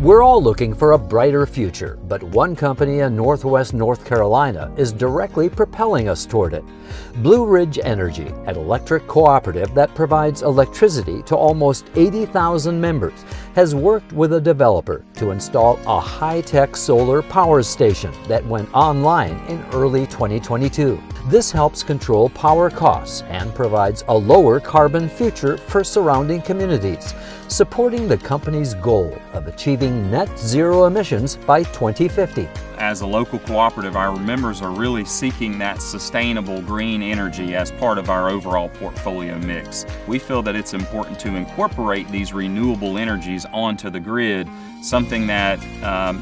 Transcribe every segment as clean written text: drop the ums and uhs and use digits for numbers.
We're all looking for a brighter future, but one company in Northwest North Carolina is directly propelling us toward it. Blue Ridge Energy, an electric cooperative that provides electricity to almost 80,000 members, has worked with a developer to install a high-tech solar power station that went online in early 2022. This helps control power costs and provides a lower carbon future for surrounding communities, supporting the company's goal of achieving net zero emissions by 2050. As a local cooperative, our members are really seeking that sustainable green energy as part of our overall portfolio mix. We feel that it's important to incorporate these renewable energies onto the grid, something that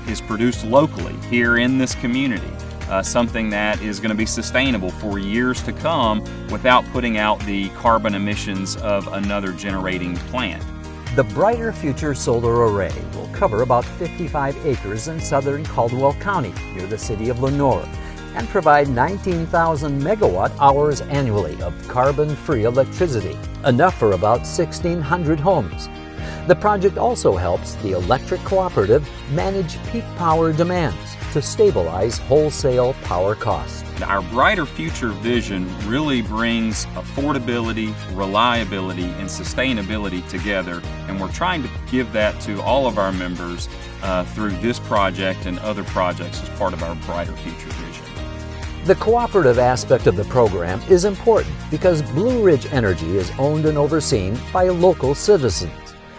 is produced locally here in this community. Something that is going to be sustainable for years to come without putting out the carbon emissions of another generating plant. The Brighter Future Solar Array will cover about 55 acres in southern Caldwell County near the city of Lenore and provide 19,000 megawatt hours annually of carbon-free electricity, enough for about 1,600 homes. The project also helps the electric cooperative manage peak power demands to stabilize wholesale power costs. Our Brighter Future vision really brings affordability, reliability, and sustainability together, and we're trying to give that to all of our members through this project and other projects as part of our Brighter Future vision. The cooperative aspect of the program is important because Blue Ridge Energy is owned and overseen by local citizens.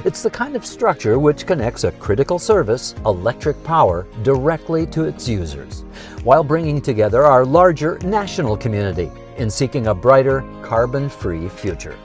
It's the kind of structure which connects a critical service, electric power, directly to its users, while bringing together our larger national community in seeking a brighter, carbon-free future.